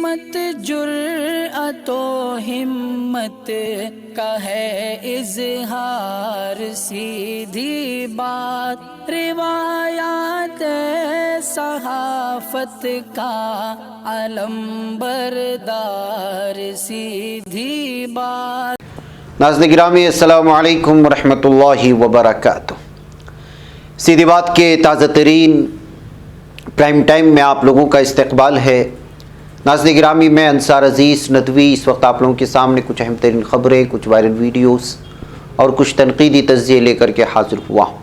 अजीमत जुर्अतो हिम्मत का है इजहार, सीधी बात रिवायात सहाफत का अलम बरदार, सीधी बात। नाज़रीन गिरामी, अस्सलामु अलैकुम वरहमतुल्लाहि वबरकातुह। सीधी बात के ताज़ा तरीन प्राइम टाइम में आप लोगों का इस्तकबाल है। नाज़रीन गिरामी, मैं अंसार अज़ीज़ नदवी इस वक्त आप लोगों के सामने कुछ अहम तरीन ख़बरें, कुछ वायरल वीडियोस और कुछ तनकीदी तज़्ज़िये लेकर के हाज़िर हुआ हूँ।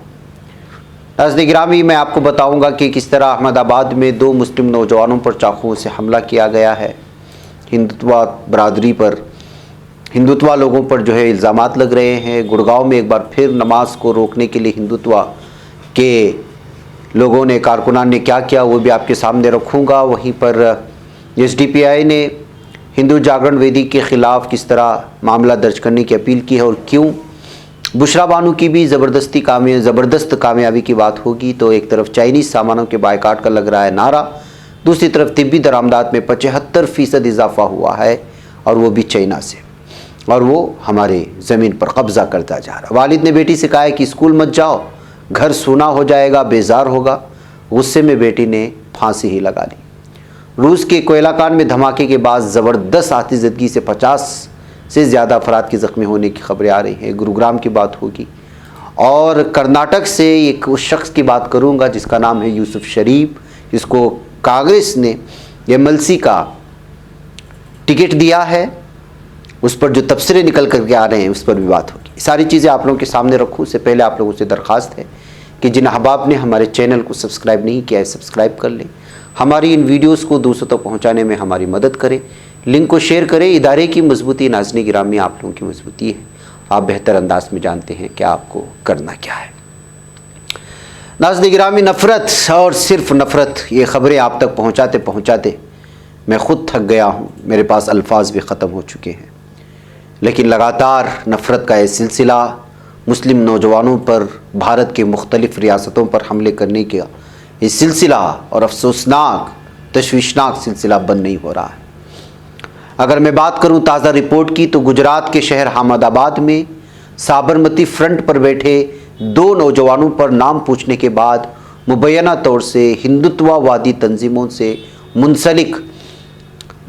नाज़रीन गिरामी, मैं आपको बताऊँगा कि किस तरह अहमदाबाद में दो मुस्लिम नौजवानों पर चाकुओं से हमला किया गया है। हिंदुत्व बरादरी पर, हिंदुत्व लोगों पर जो है इल्ज़ामात लग रहे हैं। गुड़गांव में एक बार फिर नमाज को रोकने के लिए हिंदुत्व के लोगों ने, कारकुनान ने क्या किया वो भी आपके सामने रखूँगा। वहीं पर SDPI ने हिंदू जागरण वेदी के ख़िलाफ़ किस तरह मामला दर्ज करने की अपील की है और क्यों। बुशरा बानो की भी ज़बरदस्त कामयाबी की बात होगी। तो एक तरफ चाइनीज़ सामानों के बायकाट का लग रहा है नारा, दूसरी तरफ तिब्बी दरामदात में 75% इजाफा हुआ है और वो भी चाइना से, और वो हमारे ज़मीन पर कब्ज़ा करता जा रहा है। वालिद ने बेटी से कहा है कि स्कूल मत जाओ, घर सूना हो जाएगा, बेजार होगा। गुस्से में बेटी ने फांसी ही लगा ली। रूस के कोयला कांड में धमाके के बाद ज़बरदस्त आतिशबाजी से 50 से ज़्यादा अफराद के ज़ख्मी होने की खबरें आ रही हैं। गुरुग्राम की बात होगी और कर्नाटक से एक उस शख्स की बात करूंगा जिसका नाम है यूसुफ शरीफ, जिसको कांग्रेस ने MLC का टिकट दिया है। उस पर जो तबसरे निकल करके आ रहे हैं उस पर भी बात होगी। सारी चीज़ें आप लोगों के सामने रखूँ उससे पहले आप लोगों से दरख्वास्त है कि जिन अहबाब ने हमारे चैनल को सब्सक्राइब नहीं किया है सब्सक्राइब कर लें। हमारी इन वीडियोस को दूसरों तक पहुंचाने में हमारी मदद करें। लिंक को शेयर करें। इदारे की मजबूती नाज़रीन गिरामी आप लोगों की मजबूती है। आप बेहतर अंदाज में जानते हैं कि आपको करना क्या है। नाज़रीन गिरामी, नफ़रत और सिर्फ नफ़रत, ये ख़बरें आप तक पहुँचाते पहुँचाते मैं ख़ुद थक गया हूँ। मेरे पास अल्फाज भी ख़त्म हो चुके हैं। लेकिन लगातार नफ़रत का ये सिलसिला मुस्लिम नौजवानों पर, भारत के मुख्तलिफ़ रियासतों पर हमले करने का ये सिलसिला और अफसोसनाक तशवीशनाक सिलसिला बंद नहीं हो रहा है। अगर मैं बात करूं ताज़ा रिपोर्ट की तो गुजरात के शहर अहमदाबाद में साबरमती फ्रंट पर बैठे दो नौजवानों पर नाम पूछने के बाद मुबैना तौर से हिंदुत्ववादी तंजीमों से मुंसलिक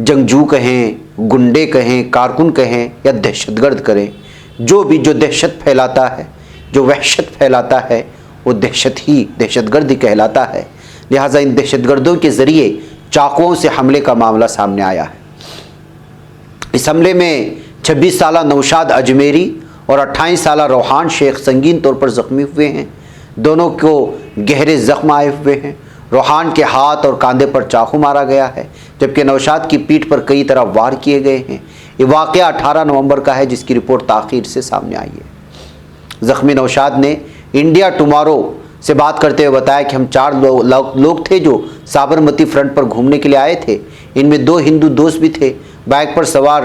जंगजू कहें, गुंडे कहें, कारकुन कहें या दहशतगर्द करें, जो दहशत फैलाता है, जो वहशत फैलाता है, वो दहशतगर्दी कहलाता है। लिहाजा इन दहशतगर्दों के ज़रिए चाकुओं से हमले का मामला सामने आया है। इस हमले में 26 साला नौशाद अजमेरी और 28 साला रोहान शेख संगीन तौर पर ज़ख्मी हुए हैं। दोनों को गहरे ज़ख्म आए हुए हैं। रोहान के हाथ और कंधे पर चाकू मारा गया है, जबकि नौशाद की पीठ पर कई तरह वार किए गए हैं। ये वाक़या 18 नवंबर का है, जिसकी रिपोर्ट ताख़ीर से सामने आई है। ज़ख्मी नौशाद ने इंडिया टुमारो से बात करते हुए बताया कि हम 4 लोग थे जो साबरमती फ्रंट पर घूमने के लिए आए थे। इनमें 2 हिंदू दोस्त भी थे। बाइक पर सवार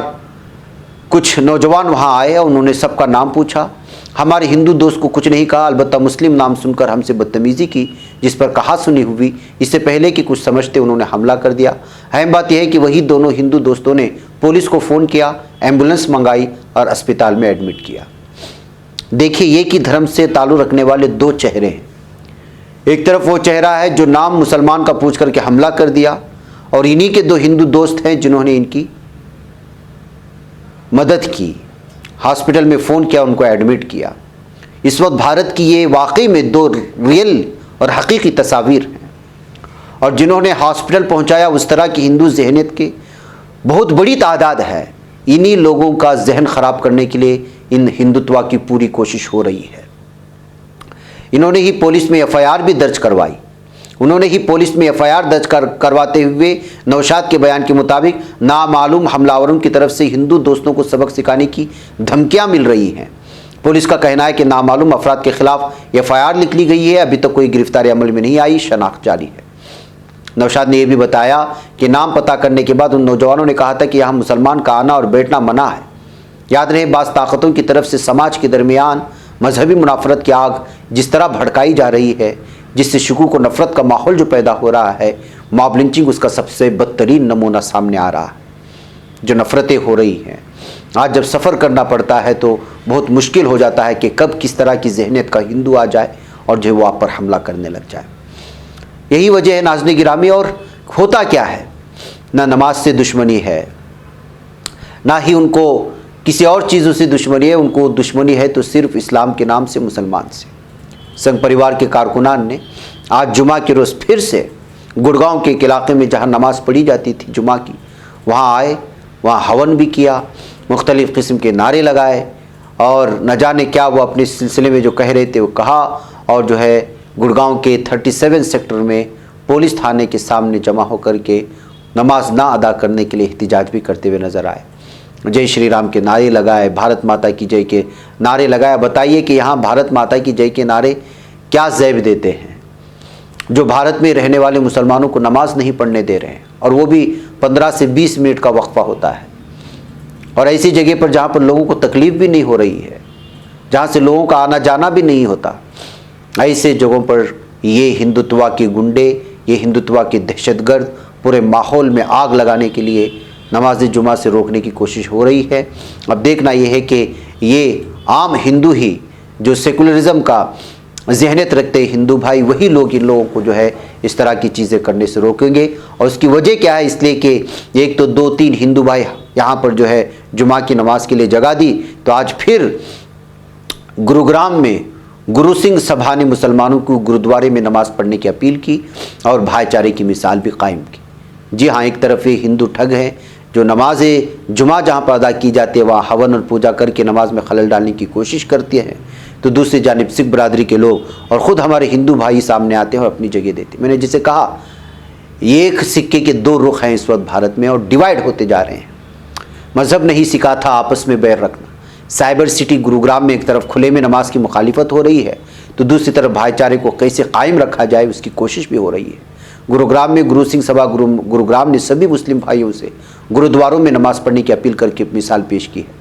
कुछ नौजवान वहाँ आए और उन्होंने सबका नाम पूछा। हमारे हिंदू दोस्त को कुछ नहीं कहा, अलबत्ता मुस्लिम नाम सुनकर हमसे बदतमीज़ी की, जिस पर कहा सुनी हुई। इससे पहले कि कुछ समझते उन्होंने हमला कर दिया। अहम बात यह है कि वही दोनों हिंदू दोस्तों ने पुलिस को फ़ोन किया, एम्बुलेंस मंगाई और अस्पताल में एडमिट किया। देखिए, एक ही धर्म से ताल्लुक़ रखने वाले 2 चेहरे हैं। एक तरफ वो चेहरा है जो नाम मुसलमान का पूछ करके हमला कर दिया, और इन्हीं के 2 हिंदू दोस्त हैं जिन्होंने इनकी मदद की, हॉस्पिटल में फ़ोन किया, उनको एडमिट किया। इस वक्त भारत की ये वाकई में 2 रियल और हकीकी तस्वीर हैं, और जिन्होंने हॉस्पिटल पहुंचाया उस तरह की हिंदू जहनियत के बहुत बड़ी तादाद है। इन्हीं लोगों का जहन ख़राब करने के लिए इन हिंदुत्व की पूरी कोशिश हो रही है। इन्होंने ही पुलिस में FIR भी दर्ज करवाई। उन्होंने ही पुलिस में FIR दर्ज करवाते हुए नौशाद के बयान के मुताबिक नामालूम हमलावरों की तरफ से हिंदू दोस्तों को सबक सिखाने की धमकियां मिल रही हैं। पुलिस का कहना है कि नामालूम अफराद के खिलाफ FIR लिख ली गई है। अभी तक कोई गिरफ्तारी अमल में नहीं आई, शनाख्त जारी है। नौशाद ने यह भी बताया कि नाम पता करने के बाद उन नौजवानों ने कहा था कि यहाँ मुसलमान का आना और बैठना मना है। याद रहे, बाज़ ताकतों की तरफ से समाज के दरमियान मजहबी मुनाफरत की आग जिस तरह भड़काई जा रही है, जिससे शुकूक और नफ़रत का माहौल जो पैदा हो रहा है, मॉब लिंचिंग उसका सबसे बदतरीन नमूना सामने आ रहा है। जो नफ़रतें हो रही हैं, आज जब सफ़र करना पड़ता है तो बहुत मुश्किल हो जाता है कि कब किस तरह की जहनीत का हिंदू आ जाए और जो वो आप पर हमला करने लग जाए। यही वजह है नाज़रीन गिरामी। और होता क्या है, ना नमाज से दुश्मनी है, ना ही उनको किसी और चीज़ों से दुश्मनी है। उनको दुश्मनी है तो सिर्फ इस्लाम के नाम से, मुसलमान से। संघ परिवार के कारकुनान ने आज जुमा के रोज़ फिर से गुड़गांव के एक इलाके में जहाँ नमाज़ पढ़ी जाती थी जुमा की, वहाँ आए, वहाँ हवन भी किया, मुख्तलिफ़ किस्म के नारे लगाए और न जाने क्या वो अपने सिलसिले में जो कह रहे थे वो कहा। और जो है गुड़गांव के 37 सेक्टर में पुलिस थाने के सामने जमा होकर के नमाज ना अदा करने के लिए एहतिजाज भी करते हुए नज़र आए। जय श्री राम के नारे लगाए, भारत माता की जय के नारे लगाए। बताइए कि यहाँ भारत माता की जय के नारे क्या ज़ैब देते हैं, जो भारत में रहने वाले मुसलमानों को नमाज नहीं पढ़ने दे रहे हैं, और वो भी 15 से 20 मिनट का वक्फा होता है। और ऐसी जगह पर जहाँ पर लोगों को तकलीफ़ भी नहीं हो रही है, जहाँ से लोगों का आना जाना भी नहीं होता, ऐसे जगहों पर ये हिंदुत्व के गुंडे, ये हिंदुत्व के दहशतगर्द पूरे माहौल में आग लगाने के लिए नमाज जुमा से रोकने की कोशिश हो रही है। अब देखना यह है कि ये आम हिंदू ही, जो सेकुलरिज्म का जहनीत रखते हिंदू भाई, वही लोग इन लोगों को जो है इस तरह की चीज़ें करने से रोकेंगे। और उसकी वजह क्या है, इसलिए कि एक तो 2-3 हिंदू भाई यहाँ पर जो है जुमा की नमाज के लिए जगह दी, तो आज फिर गुरुग्राम में गुरु सिंह सभा ने मुसलमानों को गुरुद्वारे में नमाज़ पढ़ने की अपील की और भाईचारे की मिसाल भी कायम की। जी हाँ, एक तरफ ये हिंदू ठग हैं जो नमाज जुमा जहाँ पर अदा की जाती है वहाँ हवन और पूजा करके नमाज में खलल डालने की कोशिश करते हैं, तो दूसरी जानिब सिख बरादरी के लोग और ख़ुद हमारे हिंदू भाई सामने आते हैं और अपनी जगह देते हैं। मैंने जिसे कहा, एक सिक्के के 2 रुख हैं इस वक्त भारत में और डिवाइड होते जा रहे हैं। मज़हब नहीं सिखा था आपस में बैर रखना। साइबर सिटी गुरुग्राम में एक तरफ खुले में नमाज की मुखालिफत हो रही है, तो दूसरी तरफ भाईचारे को कैसे कायम रखा जाए उसकी कोशिश भी हो रही है। गुरुग्राम में गुरु सिंह सभा गुरुग्राम ने सभी मुस्लिम भाइयों से गुरुद्वारों में नमाज़ पढ़ने की अपील करके मिसाल पेश की है।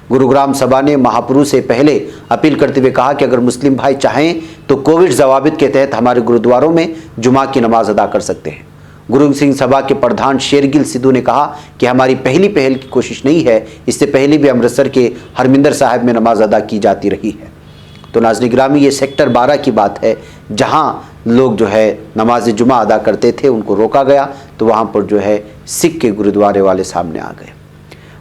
गुरुग्राम सभा ने महापुरुष से पहले अपील करते हुए कहा कि अगर मुस्लिम भाई चाहें तो कोविड ज़वाबित के तहत हमारे गुरुद्वारों में जुमा की नमाज अदा कर सकते हैं। गुरु सिंह सभा के प्रधान शेरगिल सिद्धू ने कहा कि हमारी पहल की कोशिश नहीं है, इससे पहले भी अमृतसर के हरमिंदर साहिब में नमाज अदा की जाती रही है। तो नाज़रीन गिरामी, ये सेक्टर 12 की बात है जहाँ लोग जो है नमाज जुमा अदा करते थे, उनको रोका गया, तो वहाँ पर जो है सिख के गुरुद्वारे वाले सामने आ गए।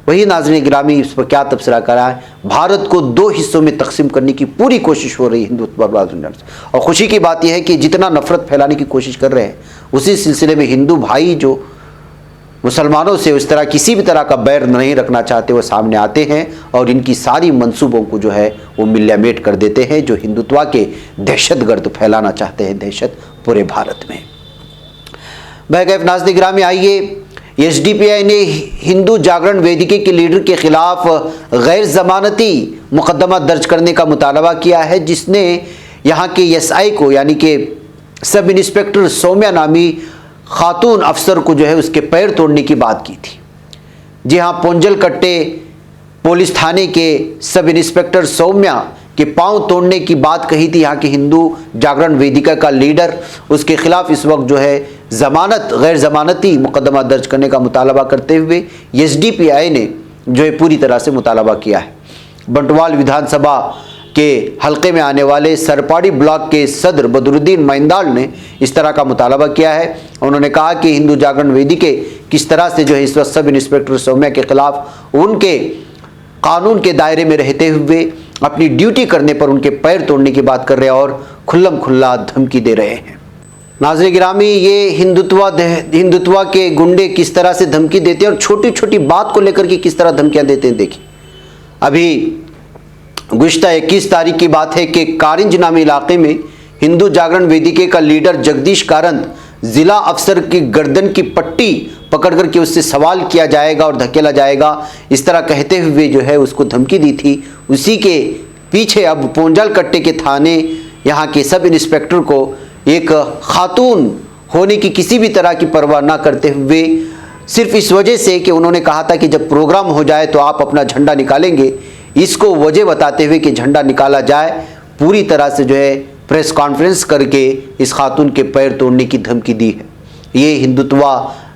वही नाज़रीन गिरामी, इस पर क्या तबसरा करा है, भारत को 2 हिस्सों में तकसीम करने की पूरी कोशिश हो रही है हिंदुत्ववादियों से। और खुशी की बात यह है कि जितना नफरत फैलाने की कोशिश कर रहे हैं, उसी सिलसिले में हिंदू भाई जो मुसलमानों से इस तरह किसी भी तरह का बैर नहीं रखना चाहते, वो सामने आते हैं और इनकी सारी मंसूबों को जो है वो मिल्यामेट कर देते हैं, जो हिंदुत्व के दहशतगर्द फैलाना चाहते हैं, दहशत पूरे भारत में। बैगैफ नाज़रीन गिरामी, आइए, एसडीपीआई ने हिंदू जागरण वेदिके के लीडर के खिलाफ गैर जमानती मुकदमा दर्ज करने का मुतालबा किया है, जिसने यहाँ के एसआई को, यानी कि सब इंस्पेक्टर सौम्या नामी खातून अफसर को जो है उसके पैर तोड़ने की बात की थी। जी हाँ, पोंजल कट्टे पुलिस थाने के सब इंस्पेक्टर सौम्या के पांव तोड़ने की बात कही थी यहाँ के हिंदू जागरण वेदिका का लीडर। उसके खिलाफ इस वक्त जो है गैर ज़मानती मुकदमा दर्ज करने का मुतालबा करते हुए एसडीपीआई ने जो है पूरी तरह से मुतालबा किया है। बंटवाल विधानसभा के हल्के में आने वाले सरपाड़ी ब्लॉक के सदर बदरुद्दीन मैंदाल ने इस तरह का मुतालबा किया है। उन्होंने कहा कि हिंदू जागरण वेदिके किस तरह से जो है इस वक्त सब इंस्पेक्टर सौम्या के खिलाफ उनके कानून के दायरे में रहते हुए अपनी ड्यूटी करने पर उनके पैर तोड़ने की बात कर रहे हैं और खुल्लम खुल्ला धमकी दे रहे हैं। नाज़रीन गिरामी, ये हिंदुत्व के गुंडे किस तरह से धमकी देते हैं और छोटी छोटी बात को लेकर के किस तरह धमकियां देते हैं। देखिए, अभी गुज़िश्ता 21 तारीख की बात है कि कारिंज नामी इलाके में हिंदू जागरण वेदिके का लीडर जगदीश कारंत जिला अफसर की गर्दन की पट्टी पकड़ करके उससे सवाल किया जाएगा और धकेला जाएगा, इस तरह कहते हुए जो है उसको धमकी दी थी। उसी के पीछे अब पोंजल कट्टे के थाने यहाँ के सब इंस्पेक्टर को एक खातून होने की किसी भी तरह की परवाह ना करते हुए, सिर्फ इस वजह से कि उन्होंने कहा था कि जब प्रोग्राम हो जाए तो आप अपना झंडा निकालेंगे, इसको वजह बताते हुए कि झंडा निकाला जाए, पूरी तरह से जो है प्रेस कॉन्फ्रेंस करके इस खातून के पैर तोड़ने की धमकी दी है। ये हिंदुत्वा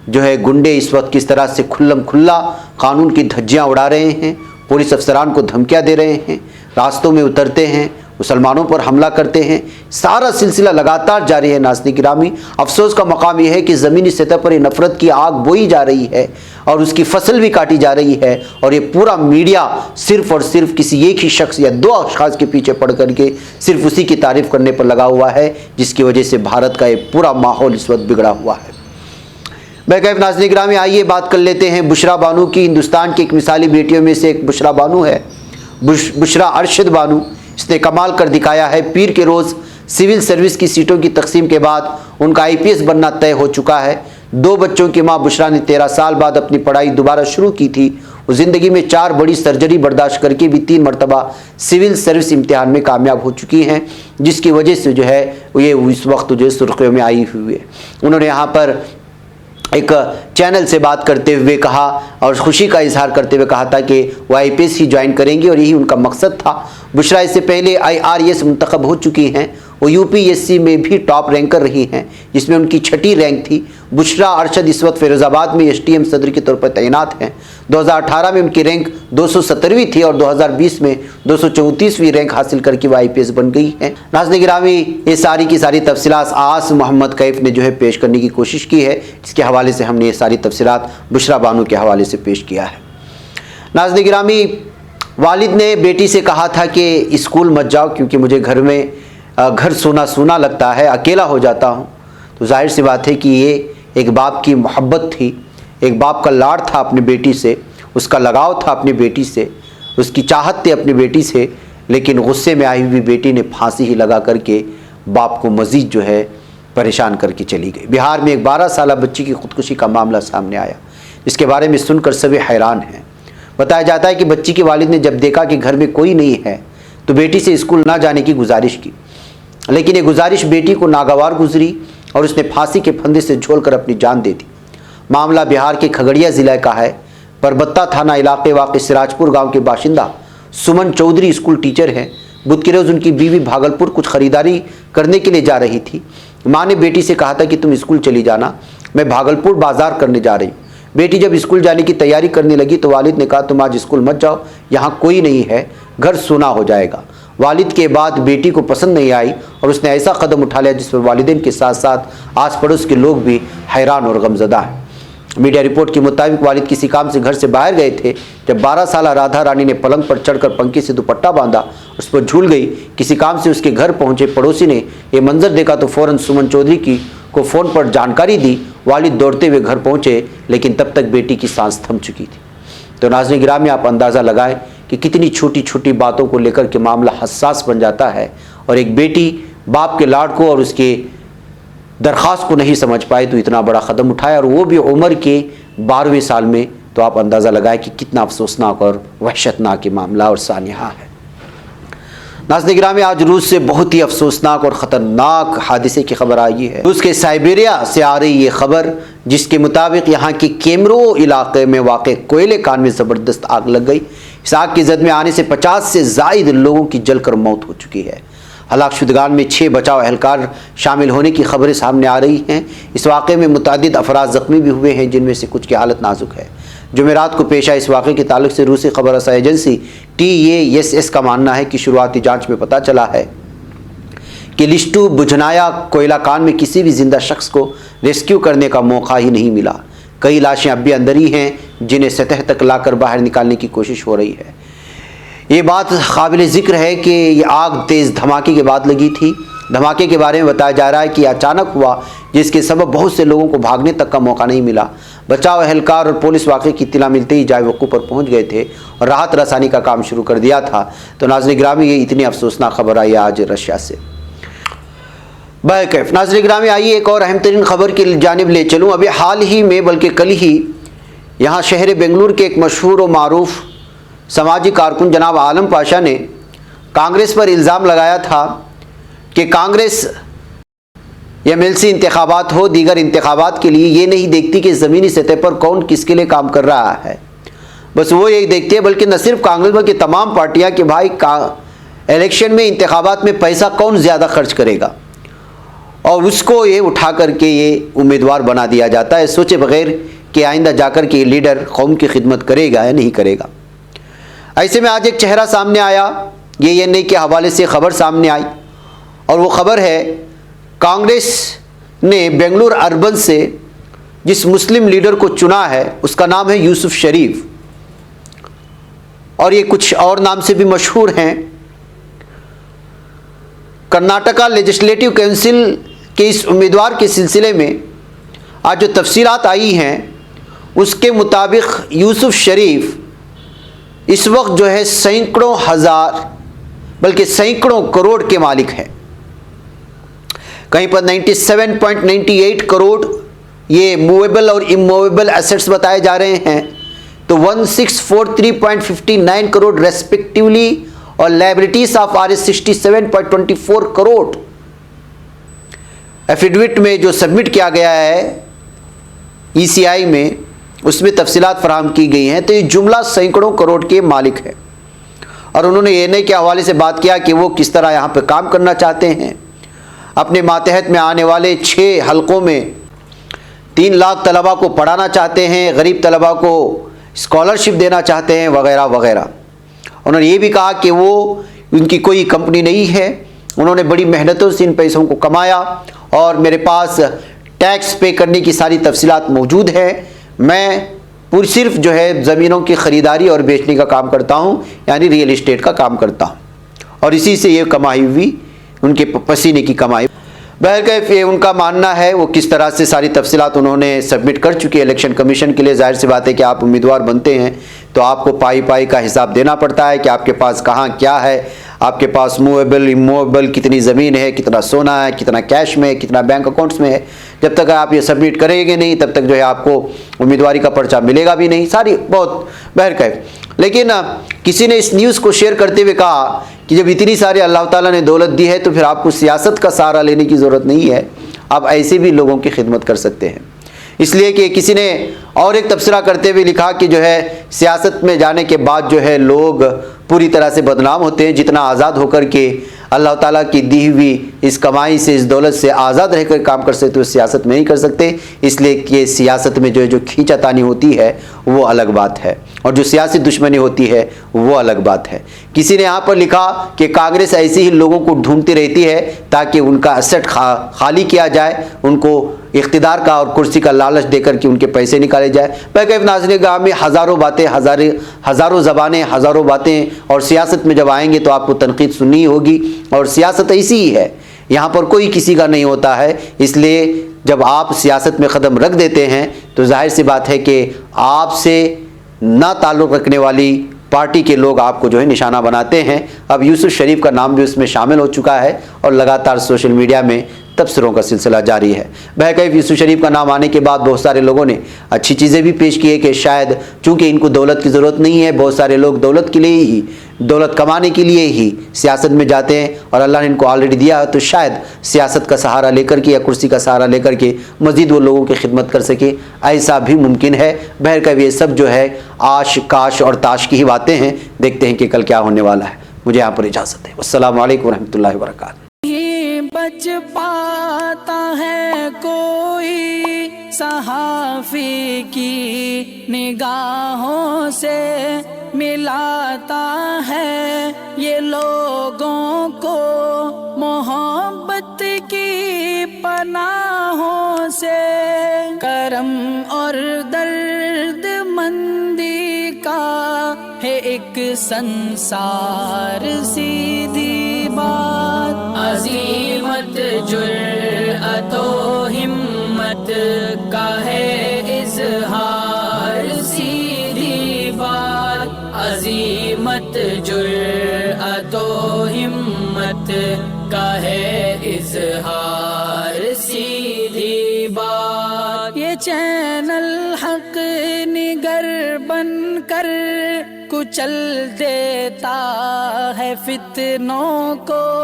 जो है गुंडे इस वक्त किस तरह से खुल्लम खुल्ला कानून की धज्जियां उड़ा रहे हैं, पुलिस अफसरान को धमकियां दे रहे हैं, रास्तों में उतरते हैं, मुसलमानों पर हमला करते हैं। सारा सिलसिला लगातार जारी है। नाज़रीन गिरामी, अफसोस का मकाम यह है कि ज़मीनी सतह पर ये नफ़रत की आग बोई जा रही है और उसकी फसल भी काटी जा रही है, और ये पूरा मीडिया सिर्फ़ और सिर्फ किसी एक ही शख्स या दो अशख़ास के पीछे पड़ करके सिर्फ उसी की तारीफ़ करने पर लगा हुआ है, जिसकी वजह से भारत का ये पूरा माहौल इस वक्त बिगड़ा हुआ है। बैकैफ नाज़रीन गिरामी, आइए बात कर लेते हैं बुशरा बानू की। हिंदुस्तान की एक मिसाली बेटियों में से एक बुशरा बानू है, बुशरा अरशद बानू। इसने कमाल कर दिखाया है। पीर के रोज़ सिविल सर्विस की सीटों की तकसीम के बाद उनका IPS बनना तय हो चुका है। 2 बच्चों की मां बुशरा ने 13 साल बाद अपनी पढ़ाई दोबारा शुरू की थी। वो ज़िंदगी में 4 बड़ी सर्जरी बर्दाश्त करके भी 3 मरतबा सिविल सर्विस इम्तिहान में कामयाब हो चुकी हैं, जिसकी वजह से जो है ये इस वक्त जो है सुर्खियों में आई हुई है। उन्होंने यहाँ पर एक चैनल से बात करते हुए कहा और खुशी का इजहार करते हुए कहा था कि वो IPS ही ज्वाइन करेंगी और यही उनका मकसद था। बुशरा इससे पहले IRAS मुंतखब हो चुकी हैं। वो UPSC में भी टॉप रैंकर रही हैं, जिसमें उनकी 6ठी रैंक थी। बुशरा अरशद इस वक्त फ़िरोज़ाबाद में STM सदर के तौर पर तैनात हैं। 2018 में उनकी रैंक 217वीं थी और 2020 में 234वीं रैंक हासिल करके वो IPS बन गई हैं। नाज़रीन गिरामी, ये सारी की सारी तफसीलात आस मोहम्मद कैफ ने जो है पेश करने की कोशिश की है, जिसके हवाले से हमने ये सारी तफसीलात बुशरा बानू के हवाले से पेश किया है। नाज़रीन गिरामी, वालिद ने बेटी से कहा था कि स्कूल मत जाओ क्योंकि मुझे घर सूना सूना लगता है, अकेला हो जाता हूँ। तो जाहिर सी बात है कि ये एक बाप की मोहब्बत थी, एक बाप का लाड़ था अपनी बेटी से, उसका लगाव था अपनी बेटी से, उसकी चाहत थी अपनी बेटी से, लेकिन गुस्से में आई हुई बेटी ने फांसी ही लगा करके बाप को मज़ीद जो है परेशान करके चली गई। बिहार में एक 12 साल बच्ची की खुदकुशी का मामला सामने आया, इसके बारे में सुनकर सभी हैरान हैं। बताया जाता है कि बच्ची के वालिद ने जब देखा कि घर में कोई नहीं है तो बेटी से स्कूल ना जाने की गुजारिश की, लेकिन ये गुजारिश बेटी को नागवार गुजरी और उसने फांसी के फंदे से झोलकर अपनी जान दे दी। मामला बिहार के खगड़िया ज़िले का है। परबत्ता थाना इलाके वाक़ सिराजपुर गांव के बाशिंदा सुमन चौधरी स्कूल टीचर हैं। बुध के रोज़ उनकी बीवी भागलपुर कुछ ख़रीदारी करने के लिए जा रही थी। माँ ने बेटी से कहा था कि तुम स्कूल चली जाना, मैं भागलपुर बाज़ार करने जा रही हूँ। बेटी जब स्कूल जाने की तैयारी करने लगी तो वालिद ने कहा तुम आज स्कूल मत जाओ, यहाँ कोई नहीं है, घर सूना हो जाएगा। वालिद के बाद बेटी को पसंद नहीं आई और उसने ऐसा कदम उठा लिया जिस पर वालिदैन के साथ साथ आस पड़ोस के लोग भी हैरान और गमज़दा हैं। मीडिया रिपोर्ट के मुताबिक वालिद किसी काम से घर से बाहर गए थे। जब 12 साल राधा रानी ने पलंग पर चढ़कर पंखे से दुपट्टा बांधा, उस पर झूल गई। किसी काम से उसके घर पहुंचे पड़ोसी ने यह मंजर देखा तो फ़ौरन सुमन चौधरी को फ़ोन पर जानकारी दी। वालिद दौड़ते हुए घर पहुंचे, लेकिन तब तक बेटी की सांस थम चुकी थी। तो नाज़रीन गिरामी, आप अंदाज़ा लगाएं कि कितनी छोटी छोटी बातों को लेकर के मामला हसास बन जाता है, और एक बेटी बाप के लाड को और उसके दरख्वास्त को नहीं समझ पाए तो इतना बड़ा कदम उठाया, और वो भी उम्र के 12वें साल में। तो आप अंदाज़ा लगाएं कि कितना अफसोसनाक और वहशतनाक मामला और सानिहा है। नाज़रीन गिरामी, आज रूस से बहुत ही अफसोसनाक और ख़तरनाक हादसे की खबर आई है। रूस के साइबेरिया से आ रही ये खबर, जिसके मुताबिक यहाँ के केमरो इलाके में वाक़े कोयले खान में ज़बरदस्त आग लग गई। इस आग की जद में आने से 50 से ज़ायद लोगों की जलकर मौत हो चुकी है। हलाकशुदगान में 6 बचाव एहलकार शामिल होने की खबरें सामने आ रही हैं। इस वाक़े में मुतअद्दिद अफराद ज़ख्मी भी हुए हैं, जिनमें से कुछ की हालत नाजुक है। जुमेरात को पेशा इस वाक़े के ताल्लुक से रूसी खबर रसाई एजेंसी TASS का मानना है कि शुरुआती जांच में पता चला है कि लिस्टू बुझनाया कोयला कान में किसी भी जिंदा शख्स को रेस्क्यू करने का मौका ही नहीं मिला। कई लाशें अब भी अंदर ही हैं, जिन्हें सतह तक लाकर बाहर निकालने की कोशिश हो रही है। ये बात काबिल ज़िक्र है कि ये आग तेज़ धमाके के बाद लगी थी। धमाके के बारे में बताया जा रहा है कि अचानक हुआ, जिसके सबब बहुत से लोगों को भागने तक का मौका नहीं मिला। बचाव एहलकार और पुलिस वाक़े की इत्तला मिलते ही जाए वक़ूफ़ पर पहुंच गए थे और राहत रसानी का काम शुरू कर दिया था। तो नाज़रीन गिरामी, ये इतनी अफसोसनाक खबर आई आज रशिया से। बैकैफ नाज़रीन गिरामी, आइए एक और अहम तरीन खबर की जानिब ले चलूँ। अभी हाल ही में, बल्कि कल ही, यहाँ शहर बेंगलुरु के एक मशहूर और मारूफ समाजी कारकुन जनाब आलम पाशा ने कांग्रेस पर इल्ज़ाम लगाया था कि कांग्रेस MLC इंतखाबात हो, दीगर इंतखाबात के लिए ये नहीं देखती कि ज़मीनी सतह पर कौन किसके लिए काम कर रहा है। बस वो यही देखती है, बल्कि न सिर्फ कांग्रेस बल्कि तमाम पार्टियां कि भाई इलेक्शन में, इंतखाबात में पैसा कौन ज़्यादा खर्च करेगा। और उसको ये उठा करके ये उम्मीदवार बना दिया जाता है, सोचे बगैर कि आइंदा जाकर के ये लीडर कौम की खिदमत करेगा या नहीं करेगा। ऐसे में आज एक चेहरा सामने आया, ये एएनआई के हवाले से खबर सामने आई, और वो खबर है कांग्रेस ने बेंगलुरु अर्बन से जिस मुस्लिम लीडर को चुना है उसका नाम है यूसुफ शरीफ, और ये कुछ और नाम से भी मशहूर हैं। कर्नाटका लेजिस्लेटिव काउंसिल के इस उम्मीदवार के सिलसिले में आज जो तफसीलात आई हैं उसके मुताबिक यूसुफ शरीफ इस वक्त जो है सैकड़ों हज़ार बल्कि सैकड़ों करोड़ के मालिक हैं। कहीं पर 97.98 करोड़ ये मूवेबल और इमूवेबल एसेट्स बताए जा रहे हैं, तो 1643.59 करोड़ रेस्पेक्टिवली, और liabilities of R 67.24 crore affidavit में जो सबमिट किया गया है ईसीआई में, उसमें तफसीलात फराहम की गई हैं। तो ये जुमला सैकड़ों करोड़ के मालिक है, और उन्होंने एएनआई के हवाले से बात किया कि वो किस तरह यहाँ पे काम करना चाहते हैं। अपने मातहत में आने वाले 6 हलकों में 3 लाख तलबा को पढ़ाना चाहते हैं, गरीब तलबा को स्कॉलरशिप देना चाहते हैं, वगैरह वगैरह। उन्होंने ये भी कहा कि वो उनकी कोई कंपनी नहीं है, उन्होंने बड़ी मेहनतों से इन पैसों को कमाया, और मेरे पास टैक्स पे करने की सारी तफसीलात मौजूद है। मैं पूरी सिर्फ जो है ज़मीनों की ख़रीदारी और बेचने का काम करता हूँ, यानी रियल इस्टेट का काम करता हूँ, और इसी से ये कमाई हुई उनके पसीने की कमाई। बहरकैफ ये उनका मानना है, वो किस तरह से सारी तफसीलात उन्होंने सबमिट कर चुके हैं इलेक्शन कमीशन के लिए। जाहिर सी बात है कि आप उम्मीदवार बनते हैं तो आपको पाई पाई का हिसाब देना पड़ता है कि आपके पास कहाँ क्या है, आपके पास मूवेबल इमूवेबल कितनी ज़मीन है, कितना सोना है, कितना कैश में है, कितना बैंक अकाउंट्स में है। जब तक आप ये सबमिट करेंगे नहीं तब तक जो है आपको उम्मीदवारी का पर्चा मिलेगा भी नहीं। सारी बहुत बहरकैफ। लेकिन किसी ने इस न्यूज़ को शेयर करते हुए कहा कि जब इतनी सारी अल्लाह ताला ने दौलत दी है तो फिर आपको सियासत का सहारा लेने की ज़रूरत नहीं है, आप ऐसे भी लोगों की खिदमत कर सकते हैं। इसलिए कि किसी ने और एक तबसरा करते हुए लिखा कि जो है सियासत में जाने के बाद जो है लोग पूरी तरह से बदनाम होते हैं, जितना आज़ाद होकर के अल्लाह ताला की दी हुई इस कमाई से, इस दौलत से आज़ाद रहकर काम कर सकते हो, सियासत में नहीं कर सकते। इसलिए कि सियासत में जो खींचातानी होती है वो अलग बात है, और जो सियासी दुश्मनी होती है वो अलग बात है। किसी ने यहाँ पर लिखा कि कांग्रेस ऐसे ही लोगों को ढूंढती रहती है ताकि उनका असेट खाली किया जाए, उनको इख्तिदार का और कुर्सी का लालच देकर के उनके पैसे निकाले जाए। बैकैफ नाज़रीन गाह में हज़ारों बातें, हज़ारों ज़बानें, हज़ारों बातें, और सियासत में जब आएंगे तो आपको तनकीद सुननी होगी, और सियासत ऐसी ही है, यहाँ पर कोई किसी का नहीं होता है। इसलिए जब आप सियासत में कदम रख देते हैं तो जाहिर सी बात है कि आपसे ना ताल्लुक़ रखने वाली पार्टी के लोग आपको जो है निशाना बनाते हैं। अब यूसुफ शरीफ का नाम भी उसमें शामिल हो चुका है, और लगातार सोशल मीडिया में तबसरों का सिलसिला जारी है। बहरकैफ यूसुफ शरीफ का नाम आने के बाद बहुत सारे लोगों ने अच्छी चीज़ें भी पेश की है कि शायद चूँकि इनको दौलत की ज़रूरत नहीं है, बहुत सारे लोग दौलत के लिए ही, दौलत कमाने के लिए ही सियासत में जाते हैं, और अल्लाह ने इनको ऑलरेडी दिया है, तो शायद सियासत का सहारा लेकर के या कुर्सी का सहारा लेकर के मज़ीद वो लोगों की खिदमत कर सके, ऐसा भी मुमकिन है। बहरकैफ ये सब जो है आश काश और ताश की ही बातें हैं। देखते हैं कि कल क्या होने वाला है। मुझे यहाँ पर इजाज़त है। अस्सलामु अलैकुम रहमतुल्लाहि व बरकातहू। बच पाता है कोई सहाफ़ी की निगाहों से, मिलाता है ये लोगों को मोहब्बत की पनाहों से। करम और दर्द मंदी का है एक संसार, सीधी बात। अज़ीमत जुर्अतो हिम्मत का है इज़हार, सीधी बात। अज़ीमत जुर्अतो हिम्मत का है इज़हार, सीधी बात। ये चैनल हक निगर बन कर कुचल देता है फितनों को।